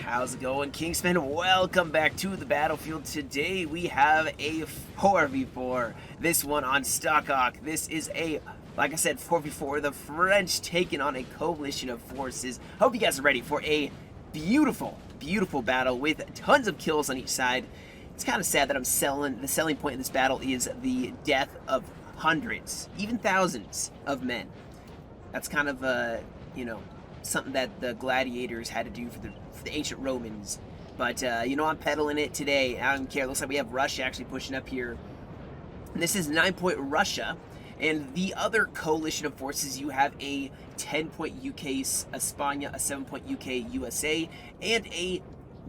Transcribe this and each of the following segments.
How's it going, Kingston? Welcome back to the battlefield. Today we have a 4v4. This one on Stockok. This is a, like I said, 4v4. The French taking on a coalition of forces. Hope you guys are ready for a beautiful, beautiful battle with tons of kills on each side. It's kind of sad that the selling point of this battle is the death of hundreds, even thousands of men. That's kind of something that the gladiators had to do for the ancient Romans. But I'm peddling it today. I don't care. Looks like we have Russia actually pushing up here. And this is 9-point Russia, and the other coalition of forces, you have a 10-point UK España, a 7-point UK USA, and a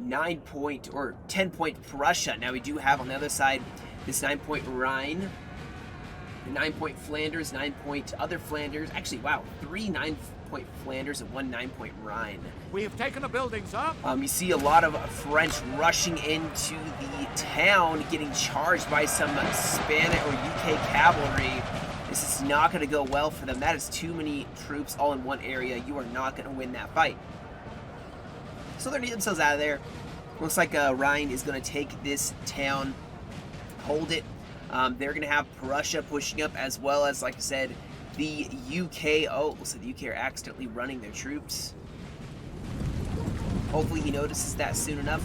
9-point or 10-point Prussia. Now we do have on the other side this 9-point Rhine, 9-point Flanders, 9-point other Flanders. Actually, wow, 3 9-point Flanders and 1 9-point Rhine. We have taken the buildings up. You see a lot of French rushing into the town, getting charged by some Spanish or UK cavalry. This is not going to go well for them. That is too many troops all in one area. You are not going to win that fight. So they're getting themselves out of there. Looks like Rhine is going to take this town, hold it. They're going to have Prussia pushing up, as well as, like I said, the UK. Oh, so the UK are accidentally running their troops. Hopefully he notices that soon enough.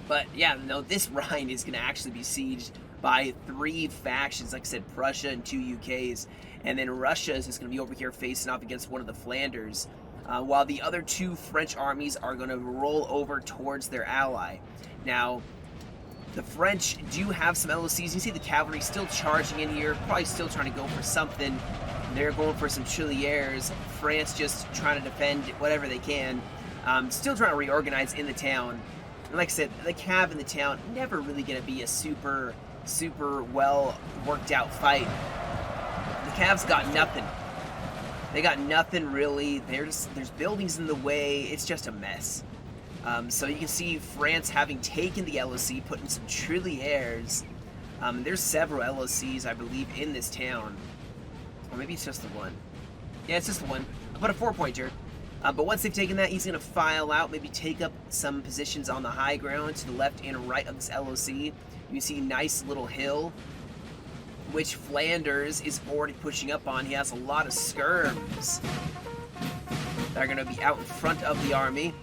But yeah, no, this Rhine is going to actually be sieged by 3 factions. Like I said, Prussia and 2 UKs. And then Russia is just going to be over here facing off against one of the Flanders. While the other 2 French armies are going to roll over towards their ally. Now, the French do have some LOCs. You see the cavalry still charging in here, probably still trying to go for something. They're going for some Chauliers. France just trying to defend whatever they can. Still trying to reorganize in the town. And like I said, the cav in the town, never really going to be a super well worked out fight. The cavs got nothing. They got nothing really. There's buildings in the way. It's just a mess. So you can see France having taken the LOC, putting some Chauliers. There's several LOCs, I believe, in this town. Or maybe it's just the one. Yeah, it's just the one. I'll put a 4-pointer. But once they've taken that, he's going to file out, maybe take up some positions on the high ground to the left and right of this LOC. You can see a nice little hill, which Flanders is already pushing up on. He has a lot of skirms that are going to be out in front of the army.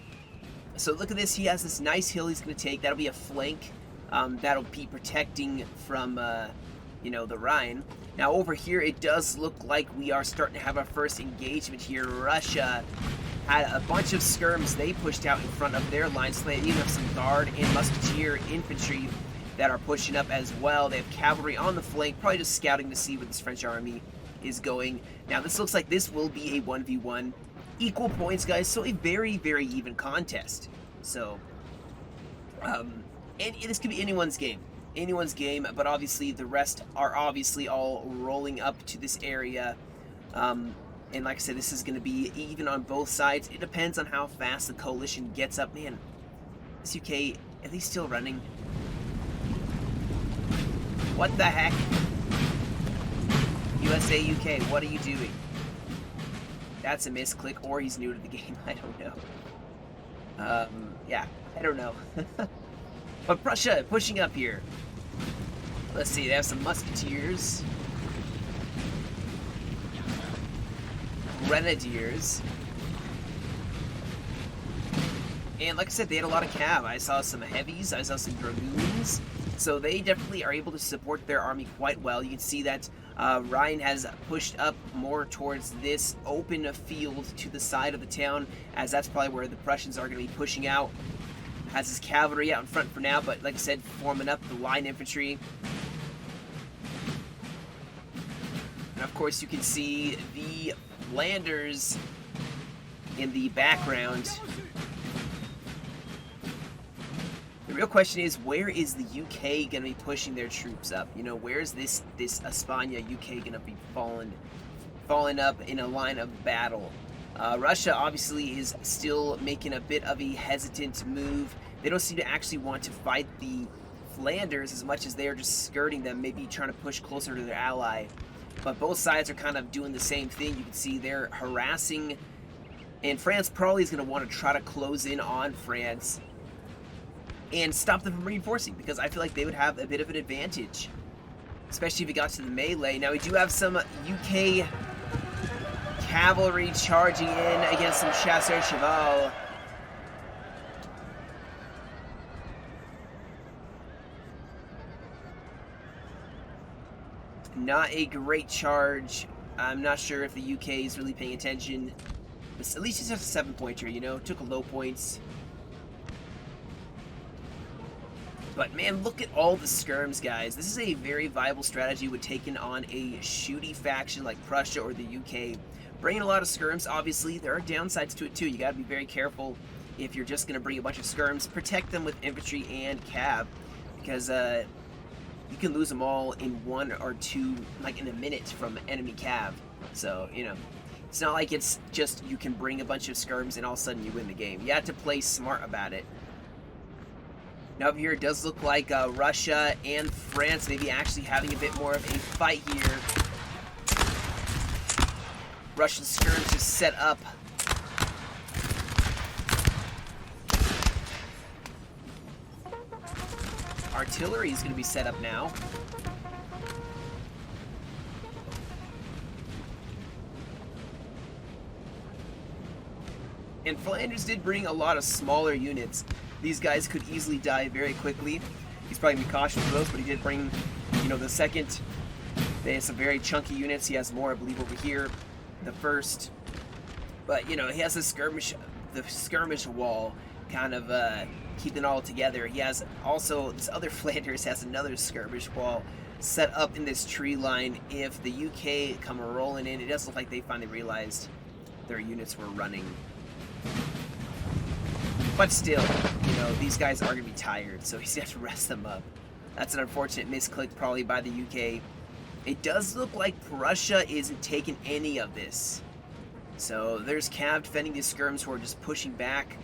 So look at this. He has this nice hill he's going to take. That'll be a flank. That'll be protecting from, the Rhine. Now over here, it does look like we are starting to have our first engagement here. Russia had a bunch of skirms they pushed out in front of their lines. So they even have some guard and musketeer infantry that are pushing up as well. They have cavalry on the flank, probably just scouting to see where this French army is going. Now this looks like this will be a 1v1. Equal points, guys, so a very, very even contest. So, and this could be anyone's game. Anyone's game, but obviously the rest are obviously all rolling up to this area. And like I said, this is going to be even on both sides. It depends on how fast the coalition gets up. Man, this UK, are they still running? What the heck? USA, UK, what are you doing? That's a misclick, or he's new to the game. I don't know. Yeah, I don't know. But Prussia pushing up here. Let's see, they have some musketeers. Grenadiers. And like I said, they had a lot of cav. I saw some heavies, I saw some dragoons. So they definitely are able to support their army quite well. You can see that Rhine has pushed up more towards this open field to the side of the town, as that's probably where the Prussians are going to be pushing out. Has his cavalry out in front for now, but like I said, forming up the line infantry. And of course you can see the Flanders in the background. The real question is, where is the UK going to be pushing their troops up? You know, where is this España UK going to be falling up in a line of battle? Russia obviously is still making a bit of a hesitant move. They don't seem to actually want to fight the Flanders as much as they are just skirting them, maybe trying to push closer to their ally. But both sides are kind of doing the same thing. You can see they're harassing, and France probably is going to want to try to close in on France and stop them from reinforcing, because I feel like they would have a bit of an advantage, especially if it got to the melee. Now we do have some UK cavalry charging in against some chasseurs cheval. Not a great charge. I'm not sure if the UK is really paying attention. But at least it's just a 7-pointer, you know? Took a low points. But man, look at all the skirms, guys. This is a very viable strategy with taking on a shooty faction like Prussia or the UK. Bringing a lot of skirms, obviously, there are downsides to it too. You gotta be very careful if you're just gonna bring a bunch of skirms. Protect them with infantry and cav, because you can lose them all in 1 or 2, like in a minute from enemy cav. So, you know, it's not like it's just you can bring a bunch of skirms and all of a sudden you win the game. You have to play smart about it. Now over here it does look like Russia and France maybe actually having a bit more of a fight here. Russian skirms just set up. Artillery is going to be set up now. And Flanders did bring a lot of smaller units. These guys could easily die very quickly. He's probably going to be cautious of those, but he did bring, you know, the second. They have some very chunky units. He has more, I believe, over here. The first. But, you know, he has the skirmish wall kind of keeping it all together. He has also, this other Flanders has another skirmish wall set up in this tree line. If the UK come rolling in, it does look like they finally realized their units were running. But still, you know, these guys are going to be tired, so he's going to have to rest them up. That's an unfortunate misclick probably by the UK. It does look like Prussia isn't taking any of this. So there's Cav defending these skirms who are just pushing back.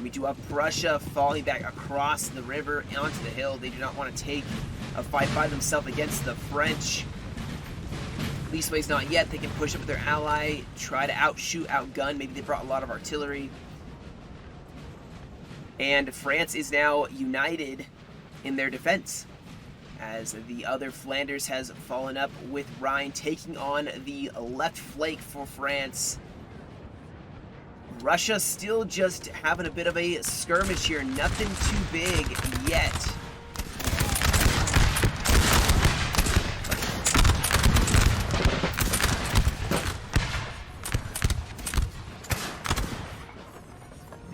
We do have Prussia falling back across the river onto the hill. They do not want to take a fight by themselves against the French. Leastways not yet. They can push up with their ally, try to outshoot, outgun. Maybe they brought a lot of artillery. And France is now united in their defense, as the other Flanders has fallen up with Rhine, taking on the left flank for France. Russia still just having a bit of a skirmish here. Nothing too big yet.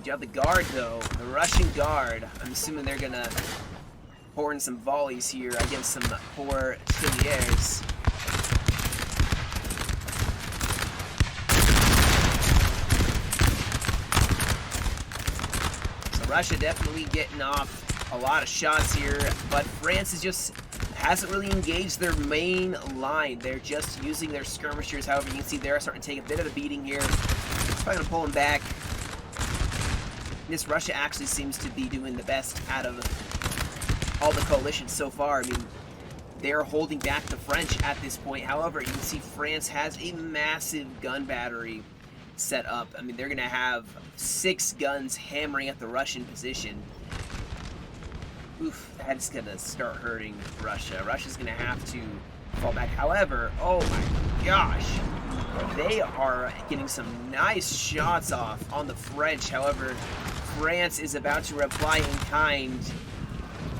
You have the guard, though. The Russian guard. I'm assuming they're gonna pour in some volleys here against some poor Chiliers. So Russia definitely getting off a lot of shots here, but France is just hasn't really engaged their main line. They're just using their skirmishers. However, you can see they're starting to take a bit of a beating here. Probably gonna pull them back. This Russia actually seems to be doing the best out of all the coalitions so far. I mean, they're holding back the French at this point. However, you can see France has a massive gun battery set up. I mean, they're going to have 6 guns hammering at the Russian position. Oof, that is going to start hurting Russia. Russia's going to have to fall back. However, oh my gosh, they are getting some nice shots off on the French. However, France is about to reply in kind,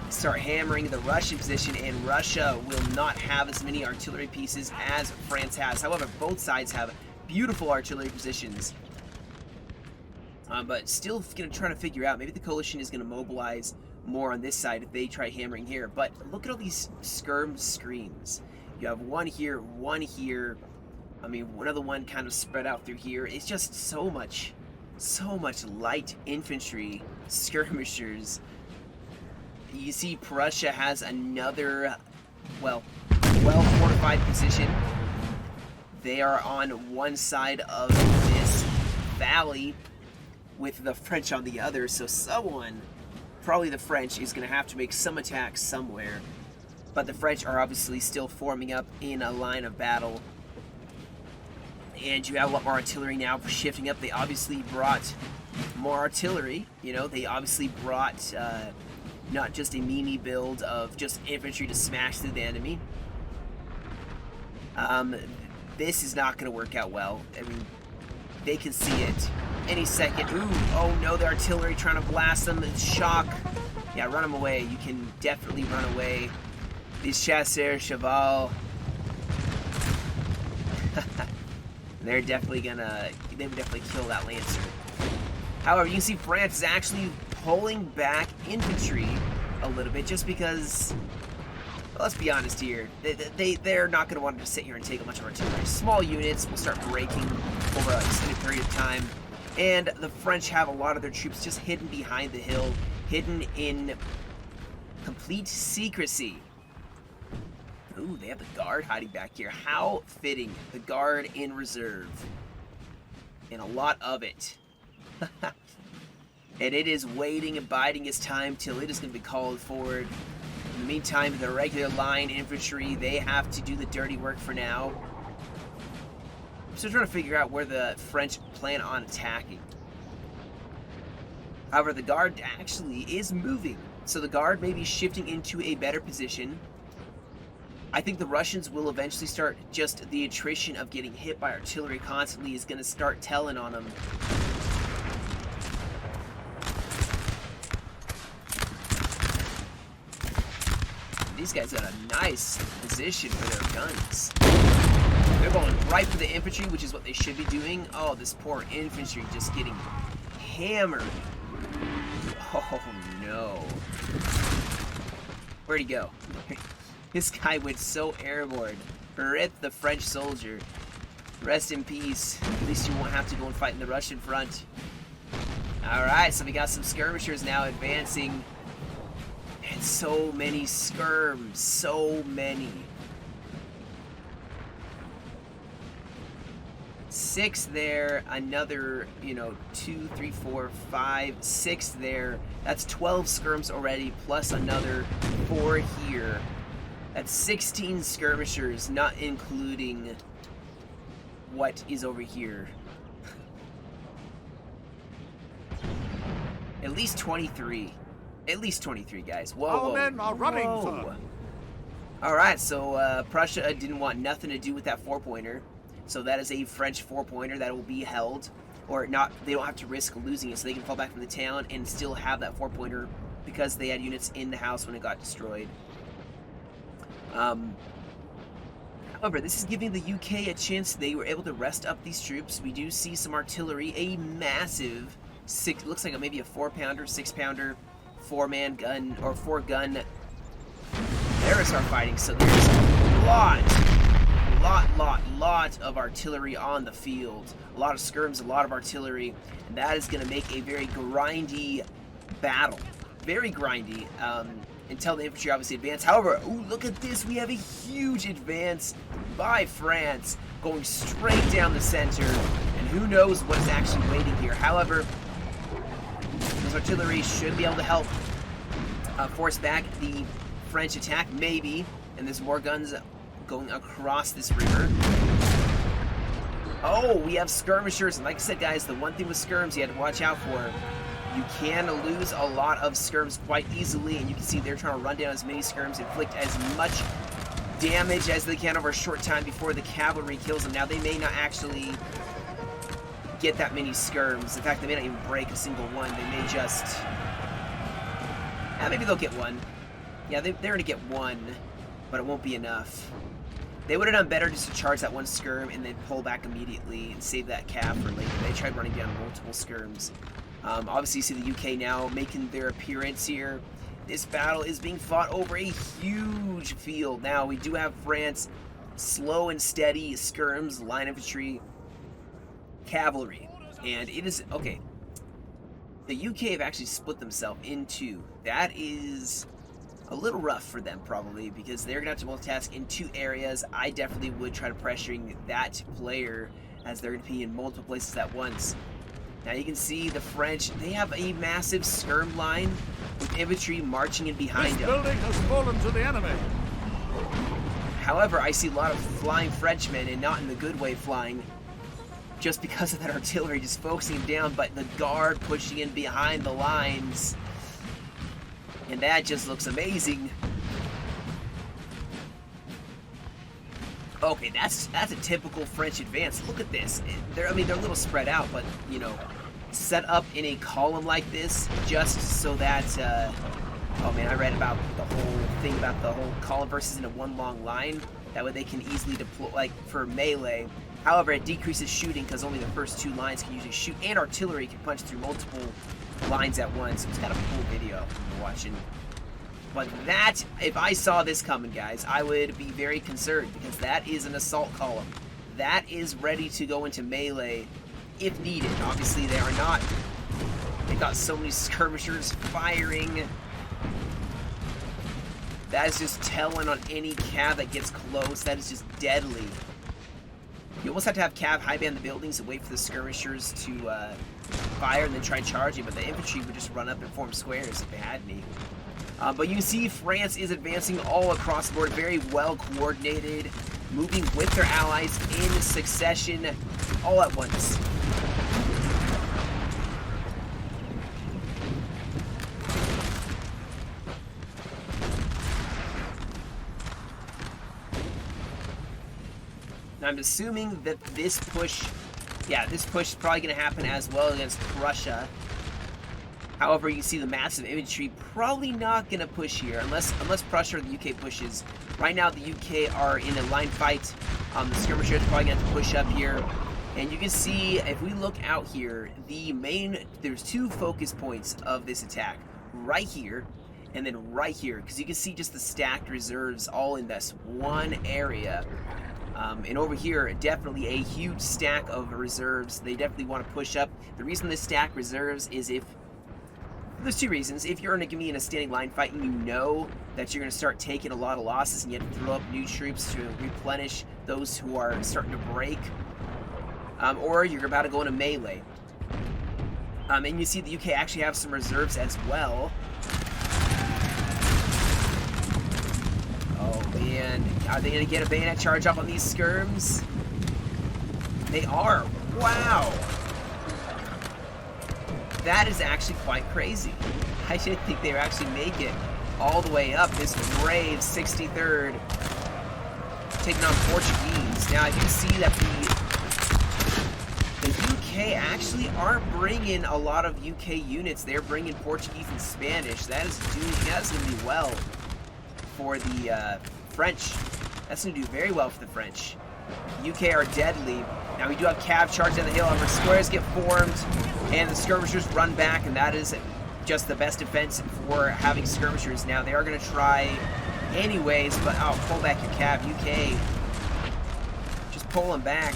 start hammering the Russian position, and Russia will not have as many artillery pieces as France has. However, both sides have beautiful artillery positions. But still going to try to figure out, maybe the coalition is going to mobilize more on this side if they try hammering here. But look at all these skirm screams. You have one here, one here. I mean, another one kind of spread out through here. It's just so much light infantry skirmishers. You see Prussia has another, well fortified position. They are on one side of this valley with the French on the other, so someone, probably the French, is going to have to make some attacks somewhere. But the French are obviously still forming up in a line of battle. And you have a lot more artillery now shifting up. They obviously brought more artillery. You know, they obviously brought not just a mini build of just infantry to smash through the enemy. This is not going to work out well. I mean, they can see it any second. Ooh, oh no, the artillery trying to blast them. It's shock. Yeah, run them away. You can definitely run away. These chasseurs cheval. They're definitely gonna, they would definitely kill that lancer. However, you can see France is actually pulling back infantry a little bit just because, well, let's be honest here, they're not going to want to sit here and take a bunch of artillery. Small units will start breaking over an extended period of time, and the French have a lot of their troops just hidden behind the hill, hidden in complete secrecy. Ooh, they have the guard hiding back here. How fitting. The guard in reserve. And a lot of it. And it is waiting and biding its time till it is going to be called forward. In the meantime, the regular line infantry, they have to do the dirty work for now. I'm still trying to figure out where the French plan on attacking. However, the guard actually is moving. So the guard may be shifting into a better position. I think the Russians will eventually start, just the attrition of getting hit by artillery constantly is going to start telling on them. These guys got a nice position for their guns. They're going right for the infantry, which is what they should be doing. Oh, this poor infantry just getting hammered. Oh no. Where'd he go? This guy went so airborne. Rip the French soldier. Rest in peace. At least you won't have to go and fight in the Russian front. Alright, so we got some skirmishers now advancing. And so many skirms. So many. 6 there. Another, 2, 3, 4, 5, 6 there. That's 12 skirms already, plus another 4 here. That's 16 skirmishers, not including what is over here. At least 23. At least 23, guys. Whoa, Our whoa. men are running, Whoa. sir. Alright, so Prussia didn't want nothing to do with that 4-pointer. So that is a French 4-pointer that will be held. Or not, they don't have to risk losing it, so they can fall back from the town and still have that 4-pointer because they had units in the house when it got destroyed. However, this is giving the UK a chance. They were able to rest up these troops. We do see some artillery, a massive looks like maybe a 4-pounder, 6-pounder, 4-man gun or 4-gun. There is our fighting. So there's a lot of artillery on the field. A lot of skirms, a lot of artillery, and that is going to make a very grindy battle. Very grindy. Until the infantry obviously advance. However, ooh, look at this. We have a huge advance by France going straight down the center. And who knows what is actually waiting here. However, this artillery should be able to help force back the French attack, maybe. And there's more guns going across this river. Oh, we have skirmishers. And like I said, guys, the one thing with skirms you have to watch out for. You can lose a lot of skirms quite easily, and you can see they're trying to run down as many skirms, inflict as much damage as they can over a short time before the cavalry kills them. Now, they may not actually get that many skirms. In fact, they may not even break a single one. They may just... maybe they'll get one. Yeah, they're going to get one, but it won't be enough. They would have done better just to charge that one skirm and then pull back immediately and save that cav for later. They tried running down multiple skirms. Obviously, you see the UK now making their appearance here. This battle is being fought over a huge field. Now, we do have France, slow and steady skirms, line infantry, cavalry. And it is, okay, the UK have actually split themselves in two. That is a little rough for them, probably, because they're going to have to multitask in 2 areas. I definitely would try to pressuring that player as they're going to be in multiple places at once. Now you can see the French, they have a massive skirm line with infantry marching in behind This them. building has fallen to the enemy. However, I see a lot of flying Frenchmen, and not in the good way flying, just because of that artillery just focusing him down, but the guard pushing in behind the lines. And that just looks amazing. Okay, that's a typical French advance. Look at this. They're a little spread out, but, you know, set up in a column like this just so that, oh man, I read about the whole thing about the whole column versus in a one long line. That way they can easily deploy, like, for melee. However, it decreases shooting because only the first two lines can usually shoot, and artillery can punch through multiple lines at once. It's kind of a cool video I'm watching. But that, if I saw this coming, guys, I would be very concerned, because that is an assault column. That is ready to go into melee if needed. Obviously, they are not. They've got so many skirmishers firing. That is just telling on any cav that gets close. That is just deadly. You almost have to have cav high-band the buildings and wait for the skirmishers to fire and then try charging, but the infantry would just run up and form squares if they had any. But you can see France is advancing all across the board, very well coordinated, moving with their allies in succession, all at once. Now I'm assuming that this push, this push is probably going to happen as well against Prussia. However, you see the massive infantry probably not going to push here unless Prussia or the UK pushes. Right now, the UK are in a line fight. The skirmishers are probably going to have to push up here. And you can see, if we look out here, there's two focus points of this attack. Right here, and then right here. Because you can see just the stacked reserves all in this one area. And over here, definitely a huge stack of reserves. They definitely want to push up. The reason they stack reserves is there's two reasons. If you're going to be in a standing line fight and you know that you're going to start taking a lot of losses and you have to throw up new troops to replenish those who are starting to break, or you're about to go into melee. And you see the UK actually have some reserves as well. Oh man, are they going to get a bayonet charge up on these skirms? They are. Wow. That is actually quite crazy. I didn't think they would actually make it all the way up. This brave 63rd taking on Portuguese. Now, you can see that the UK actually aren't bringing a lot of UK units. They're bringing Portuguese and Spanish. That's going to do well for the French. That's going to do very well for the French. The UK are deadly. Now we do have cav charge down the hill, and squares get formed, and the skirmishers run back, and that is just the best defense for having skirmishers. Now they are going to try anyways, but pull back your cav, UK. Just pull them back.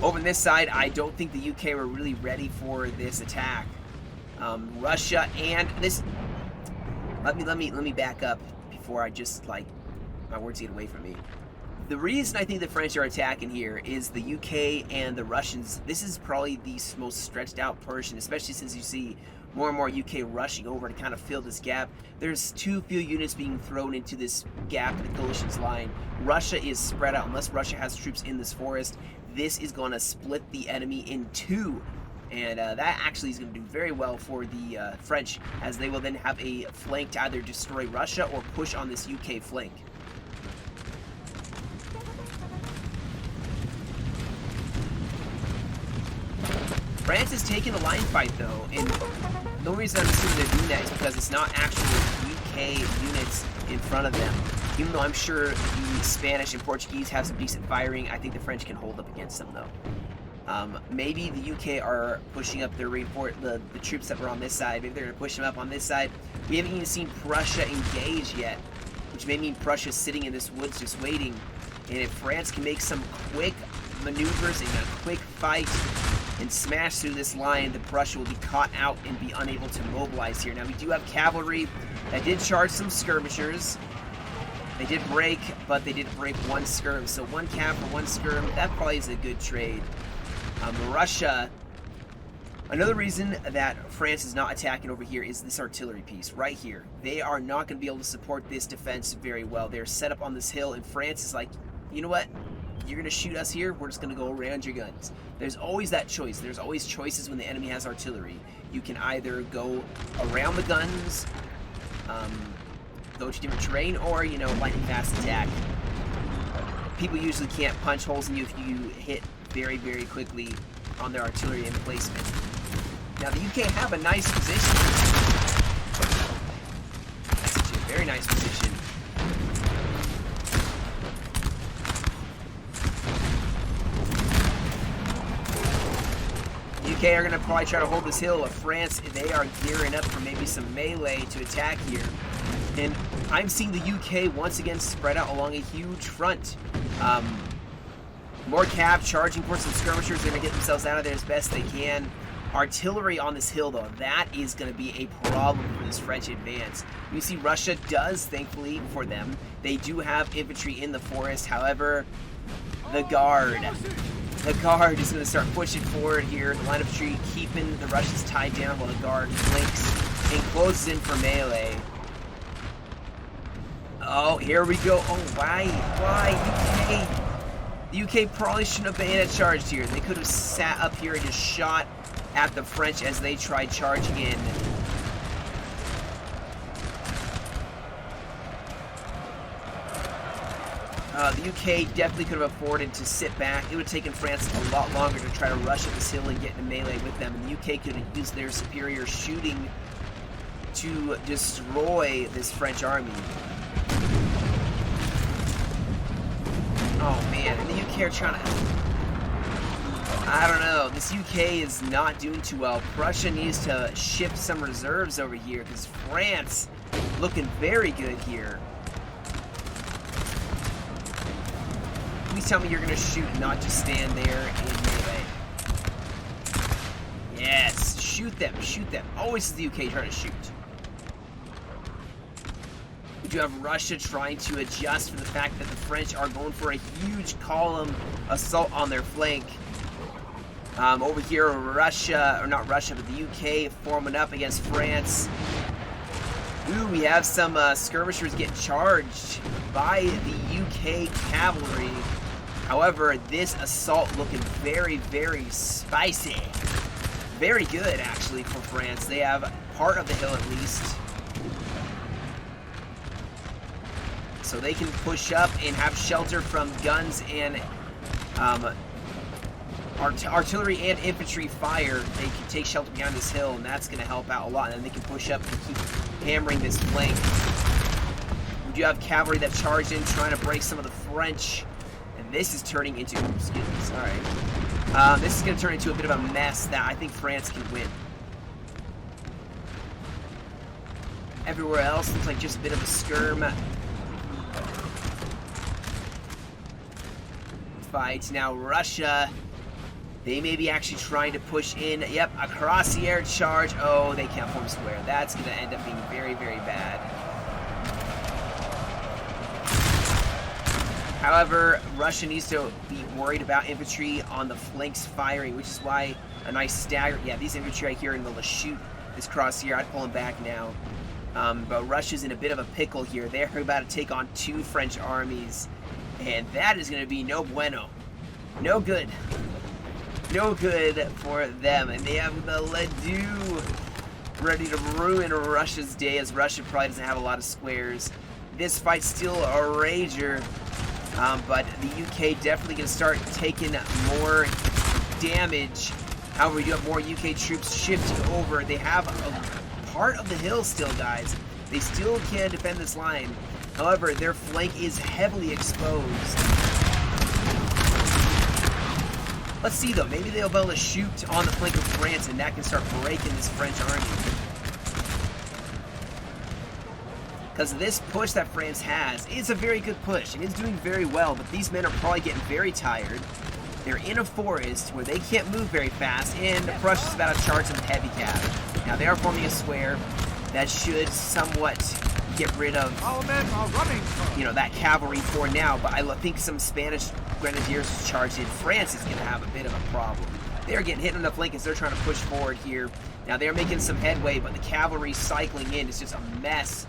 Over on this side, I don't think the UK were really ready for this attack. Russia and this. Let me back up before I just my words get away from me. The reason I think the French are attacking here is the UK and the Russians. This is probably the most stretched out portion, especially since you see more and more UK rushing over to kind of fill this gap. There's too few units being thrown into this gap in the coalition's line. Russia is spread out. Unless Russia has troops in this forest, this is going to split the enemy in two. And that actually is going to do very well for the French, as they will then have a flank to either destroy Russia or push on this UK flank. France is taking a line fight though, and the only reason I'm assuming they're doing that is because it's not actually UK units in front of them. Even though I'm sure the Spanish and Portuguese have some decent firing, I think the French can hold up against them though. Maybe the UK are pushing up their the troops that were on this side. Maybe they're going to push them up on this side. We haven't even seen Prussia engage yet, which may mean Prussia's sitting in this woods just waiting. And if France can make some quick maneuvers and a quick fight and smash through this line, the Prussia will be caught out and be unable to mobilize here. Now we do have cavalry that did charge some skirmishers. They did break, but they did break one skirm. So one cav for one skirm, that probably is a good trade. Russia Another reason that France is not attacking over here is this artillery piece right here. They are not going to be able to support this defense very well. They're set up on this hill, and France is like, you know what? You're going to shoot us here, we're just going to go around your guns. There's always that choice. There's always choices when the enemy has artillery. You can either go around the guns, go to different terrain, or, you know, lightning fast attack. People usually can't punch holes in you if you hit very, very quickly on their artillery emplacement. Now the UK have a nice position. That's actually a very nice position. The UK are going to probably try to hold this hill. France, they are gearing up for maybe some melee to attack here. And I'm seeing the UK once again spread out along a huge front. More cav charging for some skirmishers. They're going to get themselves out of there as best they can. Artillery on this hill, though, that is going to be a problem for this French advance. You see, Russia does, thankfully for them, they do have infantry in the forest. However, the Guard is going to start pushing forward here. The line of tree keeping the Russians tied down while the Guard flanks and closes in for melee. Oh, here we go. Oh, why, UK? The UK probably shouldn't have been charged here. They could have sat up here and just shot at the French as they tried charging in. The UK definitely could have afforded to sit back. It would have taken France a lot longer to try to rush up this hill and get in a melee with them. And the UK could have used their superior shooting to destroy this French army. Oh man, and the UK are trying to... I don't know, this UK is not doing too well. Prussia needs to shift some reserves over here because France looking very good here. Please tell me you're going to shoot and not just stand there in melee. Yes, shoot them, shoot them. Always is the UK trying to shoot. We do have Russia trying to adjust for the fact that the French are going for a huge column assault on their flank. Over here, Russia, or not Russia, but the UK forming up against France. Ooh, we have some skirmishers getting charged by the UK cavalry. However, this assault looking very, very spicy. Very good, actually, for France. They have part of the hill at least. So they can push up and have shelter from guns and artillery and infantry fire. They can take shelter behind this hill, and that's going to help out a lot. And then they can push up and keep hammering this flank. We do have cavalry that charged in, trying to break some of the French. And this is turning into... Excuse me, sorry. This is going to turn into a bit of a mess that I think France can win. Everywhere else looks like just a bit of a skirm fight. Now Russia... They may be actually trying to push in. Yep, across the air charge. Oh, they can't form square. That's going to end up being very, very bad. However, Russia needs to be worried about infantry on the flanks firing, which is why a nice stagger. Yeah, these infantry right here in the middle to shoot this crosshair. I'd pull them back now. But Russia's in a bit of a pickle here. They're about to take on two French armies. And that is going to be no bueno. No good. No good for them, and they have the Ledoux ready to ruin Russia's day, as Russia probably doesn't have a lot of squares. This fight's still a rager, but the UK definitely going to start taking more damage. However, we do have more UK troops shifting over. They have a part of the hill still, guys. They still can defend this line. However, their flank is heavily exposed. Let's see, though. Maybe they'll be able to shoot on the flank of France, and that can start breaking this French army. Because this push that France has is a very good push, and it's doing very well, but these men are probably getting very tired. They're in a forest where they can't move very fast, and Prussia's about to charge them with heavy cav. Now, they are forming a square that should somewhat get rid of, Our men are running, you know, that cavalry for now, but I think some Spanish grenadiers charged in. France is going to have a bit of a problem. They're getting hit on the flank as they're trying to push forward here. Now they're making some headway, but the cavalry cycling in is just a mess.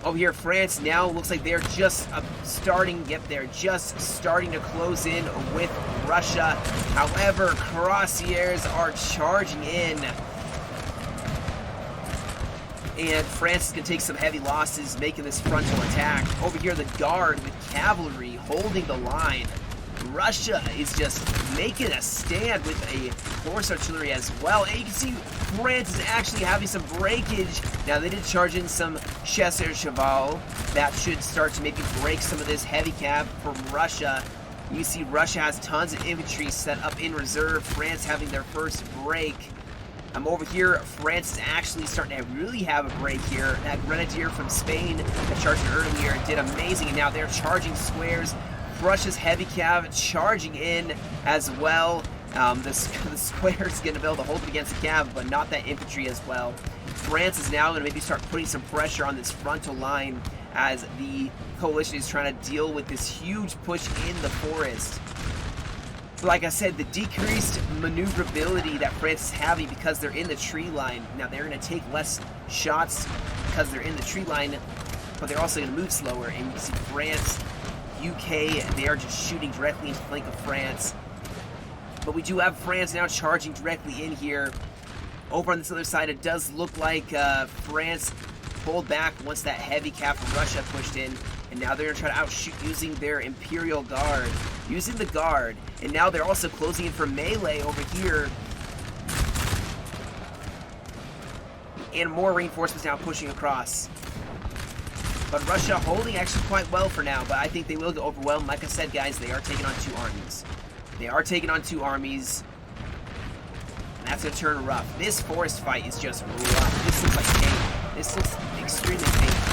Over here, France now looks like they're just starting to close in with Russia. However, cuirassiers are charging in. And France is going to take some heavy losses, making this frontal attack. Over here, the Guard with cavalry holding the line. Russia is just making a stand with a horse artillery as well. And you can see France is actually having some breakage. Now, they did charge in some chasseurs cheval. That should start to maybe break some of this heavy cav from Russia. You see Russia has tons of infantry set up in reserve. France having their first break. Over here, France is actually starting to really have a break here. That Grenadier from Spain that charged earlier did amazing, and now they're charging squares. Russia's heavy cav charging in as well. The square is going to be able to hold it against the cav, but not that infantry as well. France is now going to maybe start putting some pressure on this frontal line as the coalition is trying to deal with this huge push in the forest. But like I said, the decreased maneuverability that France is having because they're in the tree line. Now they're going to take less shots because they're in the tree line, but they're also going to move slower. And you see France, UK, they are just shooting directly into the flank of France. But we do have France now charging directly in here. Over on this other side, it does look like France pulled back once that heavy cav from Russia pushed in. And now they're going to try to outshoot using their Imperial Guard. Using the Guard. And now they're also closing in for melee over here. And more reinforcements now pushing across. But Russia holding actually quite well for now, but I think they will get overwhelmed. Like I said, guys, they are taking on two armies. They are taking on two armies. And that's going to turn rough. This forest fight is just rough. This looks like pain. This looks extremely painful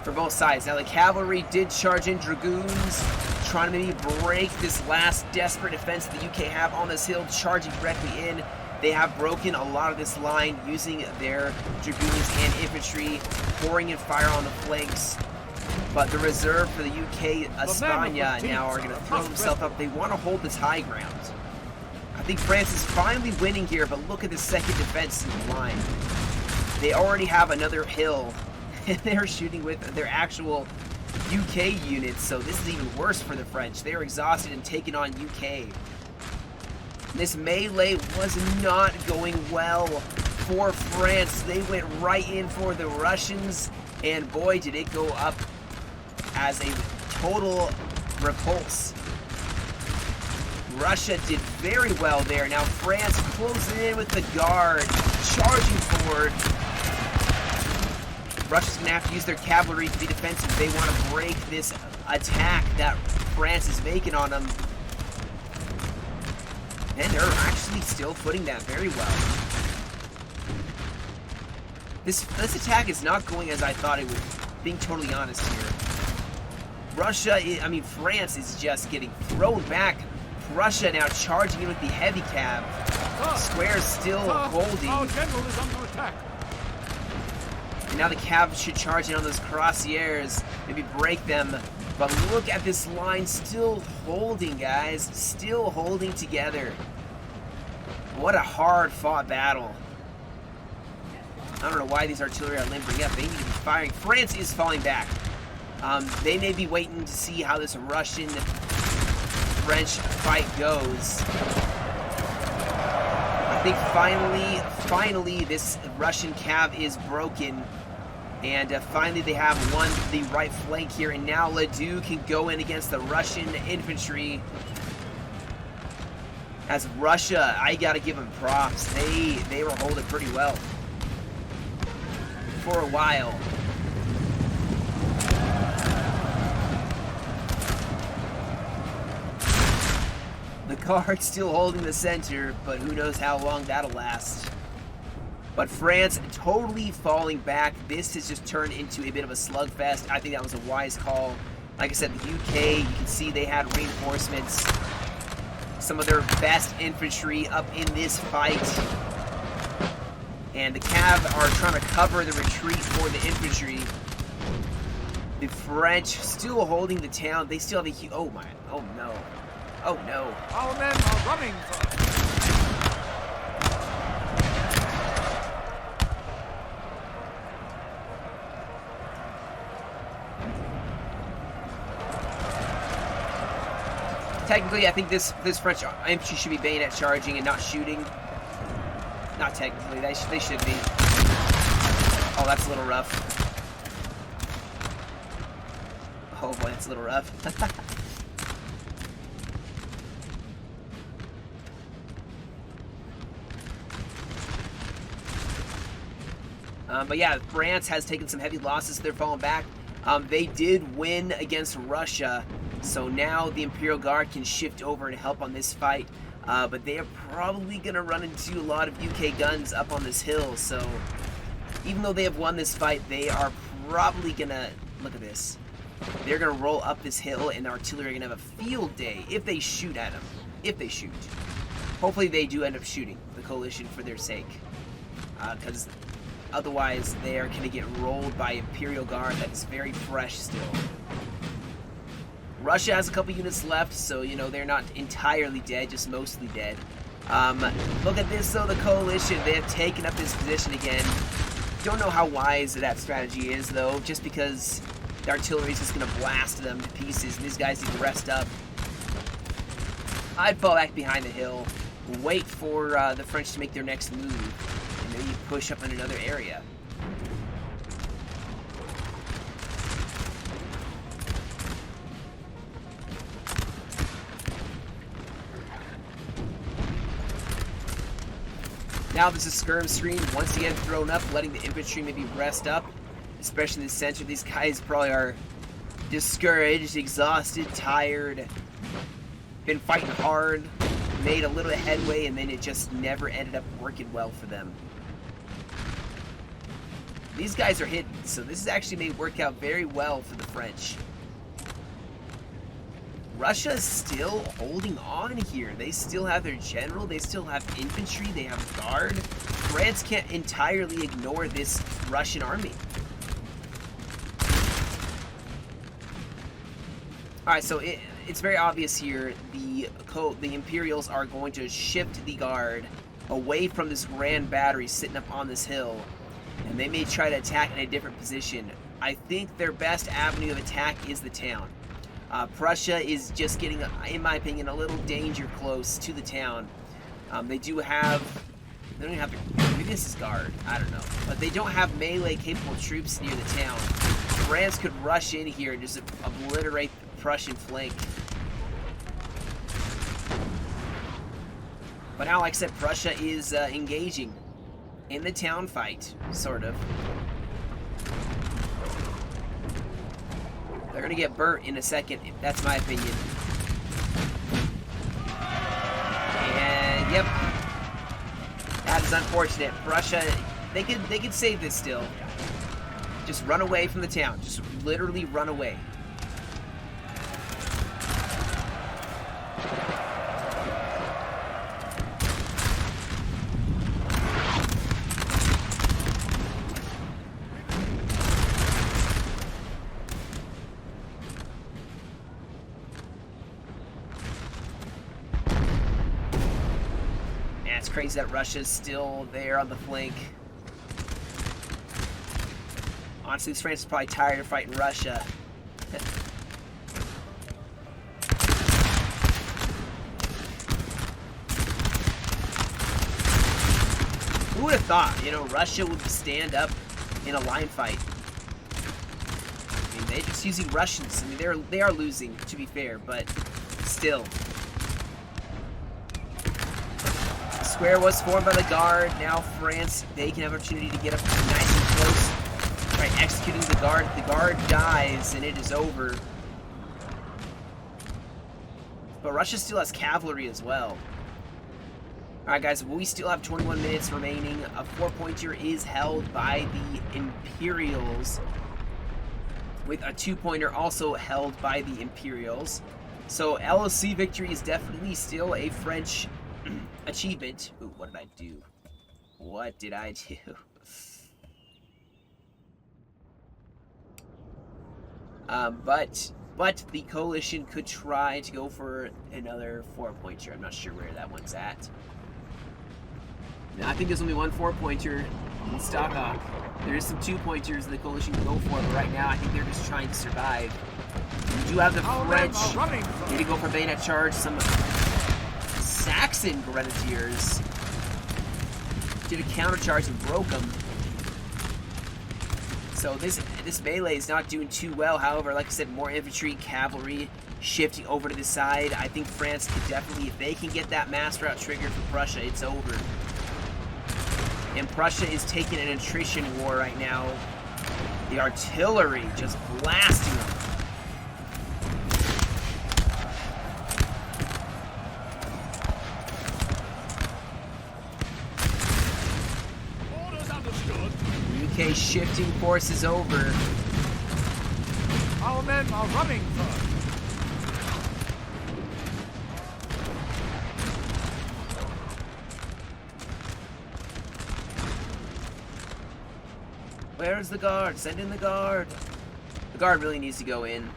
for both sides. Now, the cavalry did charge in dragoons, trying to maybe break this last desperate defense the UK have on this hill, charging directly in. They have broken a lot of this line using their dragoons and infantry, pouring in fire on the flanks. But the reserve for the UK, España, now are going to throw themselves up. They want to hold this high ground. I think France is finally winning here, but look at the second defense in the line. They already have another hill, and they're shooting with their actual UK units, so this is even worse for the French. They are exhausted and taking on UK. This melee was not going well for France. They went right in for the Russians, and boy, did it go up as a total repulse. Russia did very well there. Now France closing in with the Guard, charging forward. Russia's going to have to use their cavalry to be defensive. They want to break this attack that France is making on them. And they're actually still footing that very well. This attack is not going as I thought it would, being totally honest here. France is just getting thrown back. Russia now charging in with the heavy cav. Square's still holding. Our general is under attack. And now the cav should charge in on those cuirassiers, maybe break them. But look at this line still holding, guys. Still holding together. What a hard-fought battle. I don't know why these artillery are limping up. They need to be firing. France is falling back. They may be waiting to see how this Russian-French fight goes. I think finally, this Russian cav is broken. And finally they have won the right flank here, and now Ledoux can go in against the Russian infantry. As Russia, I gotta give them props. They were holding pretty well for a while. The Guard still holding the center, but who knows how long that'll last. But France totally falling back. This has just turned into a bit of a slugfest. I think that was a wise call. Like I said, the UK, you can see they had reinforcements. Some of their best infantry up in this fight. And the Cav are trying to cover the retreat for the infantry. The French still holding the town. They still have a oh no. Oh no. Our men are running for... Technically, I think this French infantry should be bayonet charging and not shooting. Not technically, they should be. Oh, that's a little rough. Oh boy, that's a little rough. But yeah, France has taken some heavy losses. They're falling back. They did win against Russia, so now the Imperial Guard can shift over and help on this fight. But they are probably going to run into a lot of UK guns up on this hill, so even though they have won this fight, they are probably going to... Look at this. They're going to roll up this hill, and the artillery are going to have a field day if they shoot at them. If they shoot. Hopefully they do end up shooting the coalition for their sake. Because otherwise they are going to get rolled by Imperial Guard that is very fresh still. Russia has a couple units left, so, you know, they're not entirely dead, just mostly dead. Look at this, though, the coalition, they have taken up this position again. Don't know how wise that strategy is, though, just because the artillery is just going to blast them to pieces, and these guys need to rest up. I'd fall back behind the hill, wait for the French to make their next move, and then you push up in another area. Now there's a skirm screen once again thrown up, letting the infantry maybe rest up, especially in the center. These guys probably are discouraged, exhausted, tired, been fighting hard, made a little headway, and then it just never ended up working well for them. These guys are hidden, so this actually may work out very well for the French. Russia is still holding on here. They still have their general, they still have infantry, they have guard. France can't entirely ignore this Russian army. Alright, so it's very obvious here, the Imperials are going to shift the guard away from this grand battery sitting up on this hill, and they may try to attack in a different position. I think their best avenue of attack is the town. Prussia is just getting, in my opinion, a little danger close to the town. They don't have maybe this is guard, I don't know. But they don't have melee capable troops near the town. France could rush in here and just obliterate the Prussian flank. But now, like I said, Prussia is engaging in the town fight, sort of. They're going to get burnt in a second. That's my opinion. And, yep. That is unfortunate. Prussia, they could save this still. Just run away from the town. Just literally run away. It's crazy that Russia's still there on the flank. Honestly, France is probably tired of fighting Russia. Who would have thought, you know, Russia would stand up in a line fight? I mean, they're just using Russians. I mean, they are losing, to be fair, but still. Square was formed by the guard. Now France, they can have an opportunity to get up nice and close. Try executing the guard. The guard dies, and it is over. But Russia still has cavalry as well. Alright guys, we still have 21 minutes remaining. A 4-pointer is held by the Imperials, with a 2-pointer also held by the Imperials. So LOC victory is definitely still a French achievement. Ooh, what did I do? What did I do? But But the coalition could try to go for another 4-pointer. I'm not sure where that one's at. Now, I think there's only one 4-pointer in Stockholm. There is some 2-pointers the coalition can go for, but right now I think they're just trying to survive. We do have the French. Need to go for bayonet charge. Some Saxon grenadiers did a countercharge and broke them. So this melee is not doing too well. However, like I said, more infantry, cavalry shifting over to the side. I think France could definitely, if they can get that mass route triggered for Prussia, it's over. And Prussia is taking an attrition war right now. The artillery just blasting them. UK shifting forces over. Our men are running first. Where's the guard? Send in the guard. The guard really needs to go in.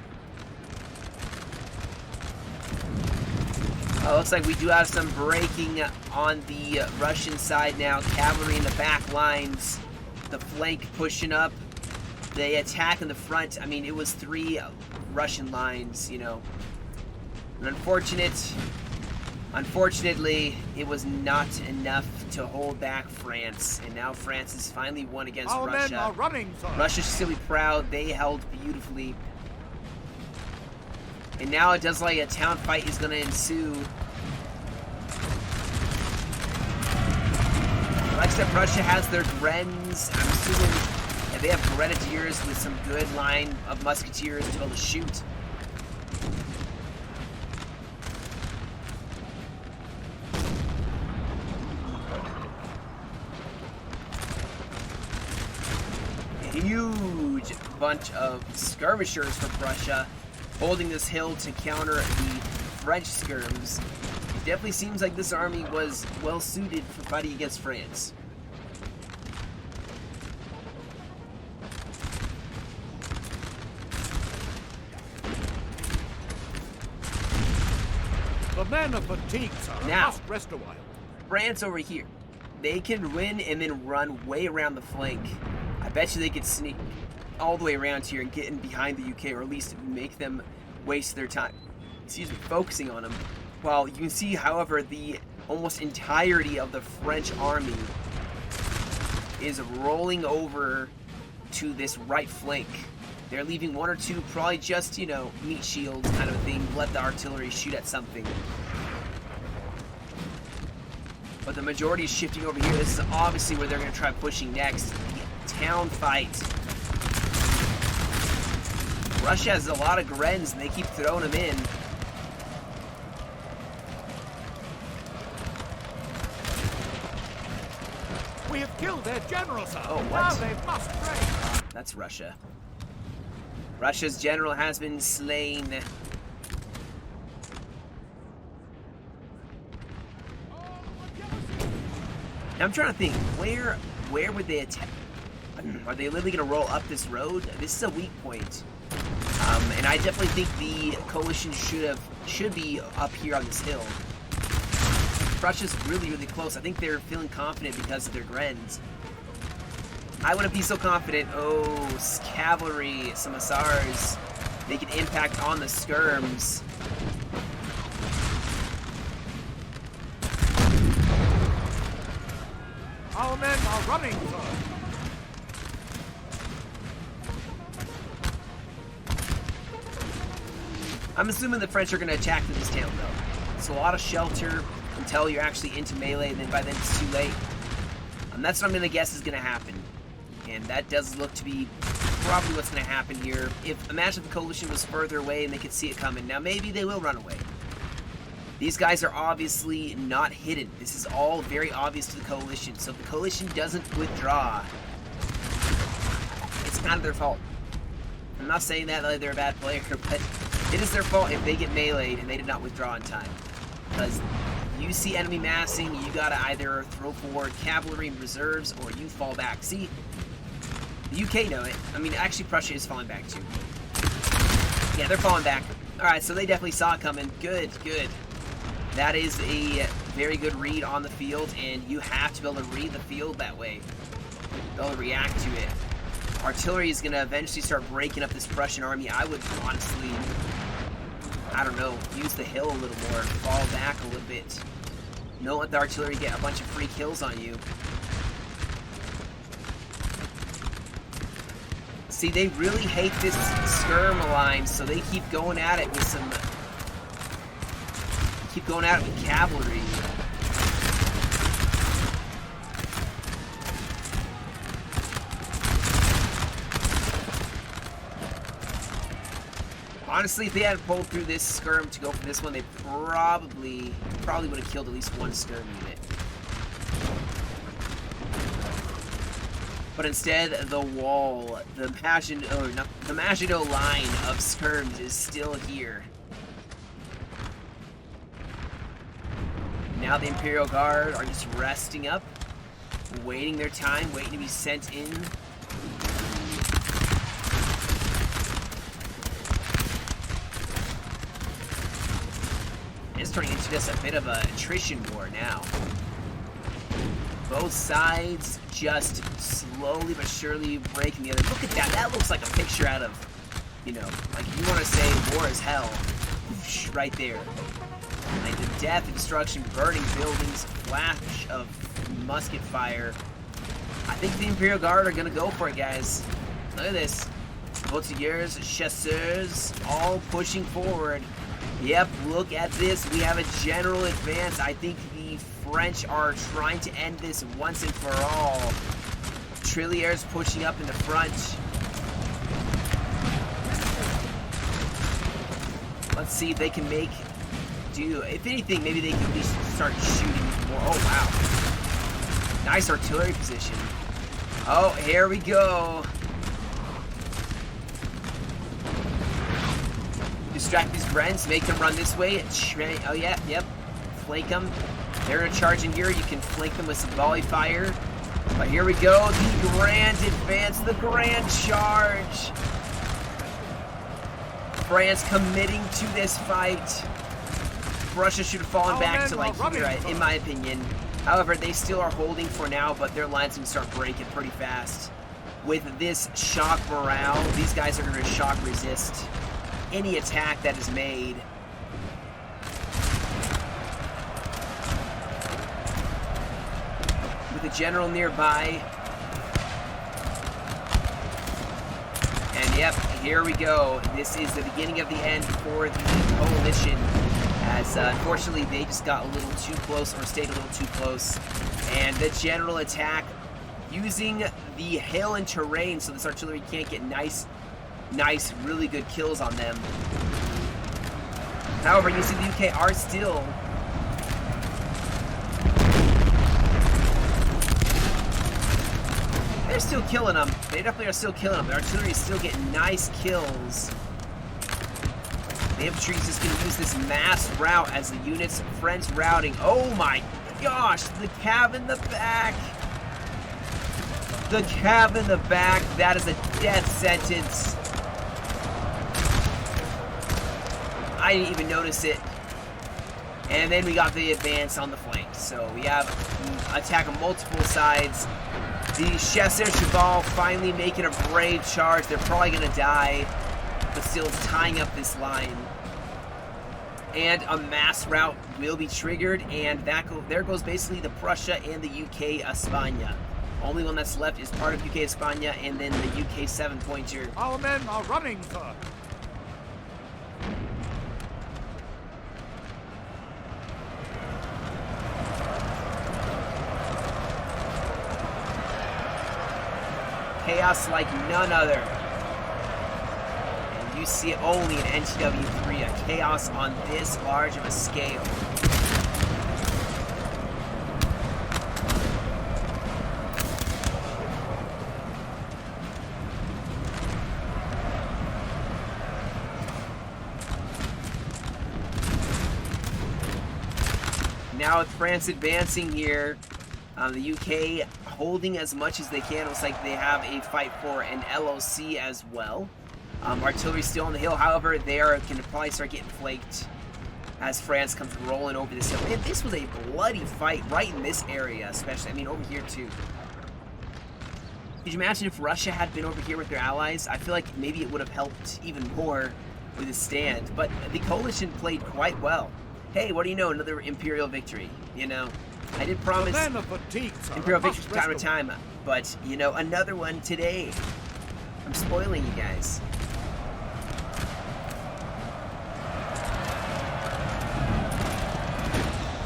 Looks like we do have some breaking on the Russian side now. Cavalry in the back lines. The flank pushing up. The attack in the front. I mean, it was 3 Russian lines, you know. And unfortunately, it was not enough to hold back France. And now France has finally won against Our Russia. men are running, sir. Russia should still be proud. They held beautifully. And now it does like a town fight is going to ensue. Like I said, Prussia has their Grens. I'm assuming that they have grenadiers with some good line of musketeers to be able to shoot. A huge bunch of skirmishers for Prussia, holding this hill to counter the French skirms. It definitely seems like this army was well suited for fighting against France. The men are fatigued, sir. Now, Must rest a while. France over here, they can win and then run way around the flank. I bet you they could sneak all the way around here and get in behind the UK, or at least make them waste their time, focusing on them. While you can see, however, the almost entirety of the French army is rolling over to this right flank. They're leaving 1 or 2, probably just, you know, meat shields kind of a thing, let the artillery shoot at something. But the majority is shifting over here. This is obviously where they're going to try pushing next. The town fight. Russia has a lot of Grens, and they keep throwing them in. We have killed their general, sir. Oh, what? Now they must break. That's Russia. Russia's general has been slain. Now I'm trying to think, where would they attack? Are they literally going to roll up this road? This is a weak point. And I definitely think the coalition should be up here on this hill. Russia's really, really close. I think they're feeling confident because of their Grens. I wouldn't be so confident. Oh, cavalry, some hussars. They can impact on the skirms. Our men are running, sir. I'm assuming the French are going to attack through this town, though. It's a lot of shelter until you're actually into melee, and then by then it's too late. That's what I'm going to guess is going to happen. And that does look to be probably what's going to happen here. Imagine if the coalition was further away and they could see it coming. Now, maybe they will run away. These guys are obviously not hidden. This is all very obvious to the coalition. So if the coalition doesn't withdraw, it's kind of their fault. I'm not saying that like they're a bad player, but it is their fault if they get meleeed and they did not withdraw in time. Because you see enemy massing, you gotta either throw forward cavalry and reserves, or you fall back. See, the UK know it. I mean, actually, Prussia is falling back too. Yeah, they're falling back. Alright, so they definitely saw it coming. Good, good. That is a very good read on the field, and you have to be able to read the field that way. Be able to react to it. Artillery is going to eventually start breaking up this Prussian army. I would honestly, I don't know, use the hill a little more, fall back a little bit. Don't let the artillery get a bunch of free kills on you. See, they really hate this skirm line, so they keep going at it with some... Keep going at it with cavalry. Honestly, if they hadn't pulled through this skirm to go for this one, they probably would have killed at least one skirm unit. But instead, the wall, the Maginot line of skirms is still here. Now the Imperial Guard are just resting up, waiting their time, waiting to be sent in. It's turning into just a bit of an attrition war now. Both sides just slowly but surely breaking the other. Look at that. That looks like a picture out of, you know, like you want to say war is hell. Right there. Like the death and destruction, burning buildings, flash of musket fire. I think the Imperial Guard are going to go for it, guys. Look at this. Voltigeurs, chasseurs, all pushing forward. Yep, look at this. We have a general advance. I think the French are trying to end this once and for all. Trilliers pushing up in the front. Let's see if they can make do. If anything, maybe they can at least start shooting more. Oh, wow. Nice artillery position. Oh, here we go. Distract these Brents, make them run this way. Oh, yeah, yep. Flank them. They're going to charge in here. You can flank them with some volley fire. But here we go. The grand advance, the grand charge. France committing to this fight. Russia should have fallen back to like here, in my opinion. However, they still are holding for now, but their lines can start breaking pretty fast. With this shock morale, these guys are going to shock resist any attack that is made. With a general nearby. And yep, here we go. This is the beginning of the end for the coalition. As unfortunately they just got a little too close, or stayed a little too close. And the general attack using the hill and terrain so this artillery can't get nice, really good kills on them. However, you see the UK are still they're still killing them. They definitely are still killing them. The artillery is still getting nice kills. The infantry is just going to use this mass rout as the units, French routing. Oh my gosh, the cab in the back. The cab in the back, that is a death sentence. I didn't even notice it. And then we got the advance on the flank. So we have attack on multiple sides. The Chasseurs Cheval finally making a brave charge. They're probably going to die, but still it's tying up this line. And a mass rout will be triggered, and there goes basically the Prussia and the UK España. Only one that's left is part of UK España, and then the UK 7-pointer. Our men are running, sir. Chaos like none other. And you see it only in NTW3, a chaos on this large of a scale. Now with France advancing here, the UK holding as much as they can. It looks like they have a fight for an LOC as well. Artillery's still on the hill, however, they are going to probably start getting flanked as France comes rolling over this hill. Man, this was a bloody fight right in this area, especially. I mean, over here, too. Could you imagine if Russia had been over here with their allies? I feel like maybe it would have helped even more with his stand. But the coalition played quite well. Hey, what do you know? Another Imperial victory. You know, I did promise Imperial victories from time to time. But, you know, another one today. I'm spoiling you guys.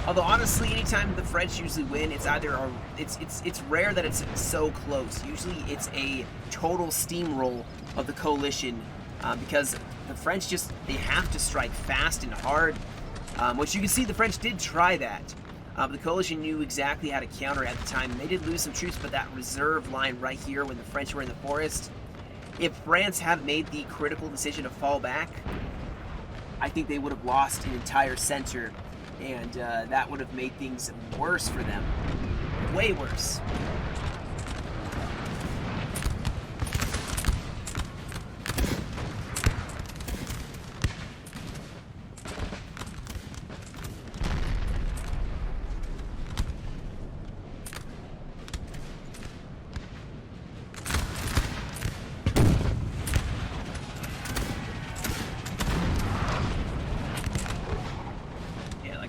Although honestly, anytime the French usually win, it's either it's rare that it's so close. Usually, it's a total steamroll of the coalition because the French they have to strike fast and hard. Which you can see the French did try that. The coalition knew exactly how to counter at the time. They did lose some troops, but that reserve line right here when the French were in the forest, if France had made the critical decision to fall back, I think they would have lost an entire center. And that would have made things worse for them. Way worse.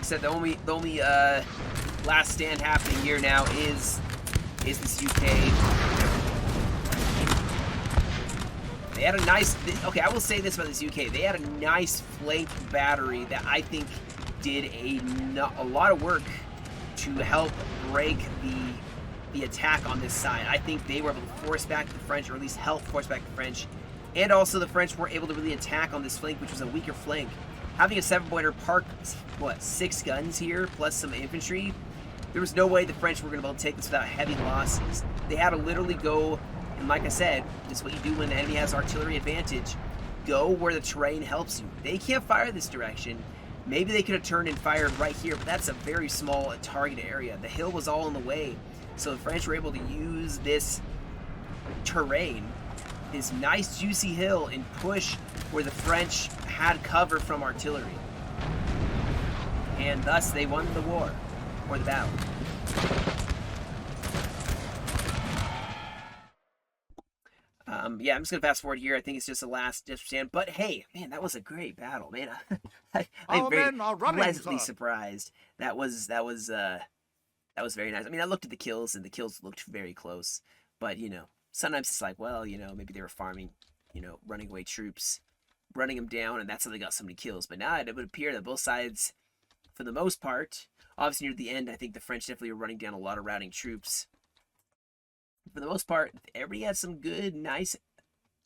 Said the only last stand happening here now is this UK. They had a nice okay, I will say this about this UK. They had a nice flank battery that I think did a lot of work to help break the attack on this side. I think they were able to force back the French, or at least help force back the French. And also the French were able to really attack on this flank, which was a weaker flank. Having a 7-pointer park, 6 guns here, plus some infantry, there was no way the French were going to be able to take this without heavy losses. They had to literally go, and like I said, this is what you do when the enemy has artillery advantage. Go where the terrain helps you. They can't fire this direction. Maybe they could have turned and fired right here, but that's a very small target area. The hill was all in the way, so the French were able to use this terrain, this nice juicy hill, and push where the French had cover from artillery. And thus they won the war, or the battle. Yeah, I'm just going to fast forward here. I think it's just the last stand. But hey, man, that was a great battle, man. I'm very pleasantly surprised. That was very nice. I mean, I looked at the kills, and the kills looked very close. But, you know, sometimes it's like, well, you know, maybe they were farming, you know, running away troops, running them down, and that's how they got so many kills. But now it would appear that both sides, for the most part, obviously near the end, I think the French definitely were running down a lot of routing troops. For the most part, everybody had some good, nice,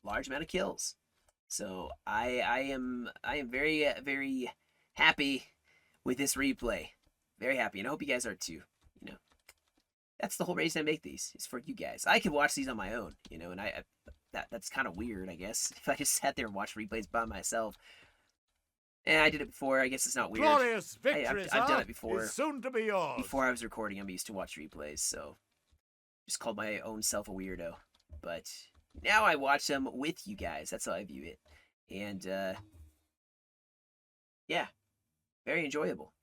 large amount of kills. So I am very, very happy with this replay. Very happy, and I hope you guys are too. You know, that's the whole reason I make these, is for you guys. I could watch these on my own, you know, and that's kind of weird, I guess, if I just sat there and watched replays by myself. And I did it before. I guess it's not weird. Glorious victories, I've done it before. Is soon to be yours. Before I was recording, I'm used to watch replays, so just called my own self a weirdo. But now I watch them with you guys. That's how I view it. And yeah, very enjoyable.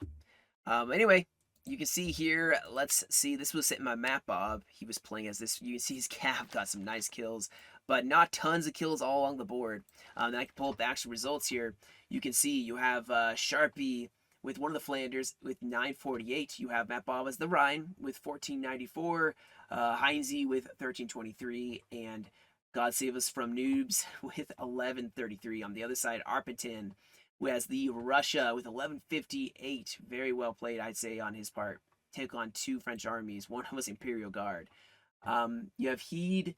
Anyway, you can see here, let's see, this was in my map, Bob. He was playing as this. You can see his cap got some nice kills, but not tons of kills all along the board. Then I can pull up the actual results here. You can see you have Sharpie with one of the Flanders with 948. You have Matt Bob as the Rhine with 1494. Heinze with 1323. And God Save Us from Noobs with 1133. On the other side, Arpentin, who has the Russia with 1158. Very well played, I'd say, on his part. Take on 2 French armies. One was Imperial Guard. You have Heed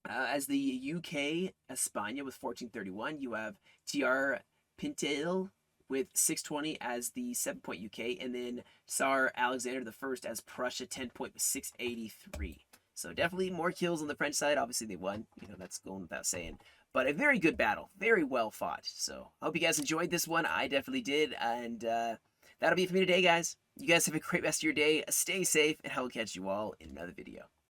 as the UK España with 1431. You have TR Pintel with 620 as the 7-point UK. And then Tsar Alexander I as Prussia 10-point with 683. So definitely more kills on the French side. Obviously they won. You know, that's going without saying. But a very good battle. Very well fought. So I hope you guys enjoyed this one. I definitely did. And that'll be it for me today, guys. You guys have a great rest of your day. Stay safe, and I will catch you all in another video.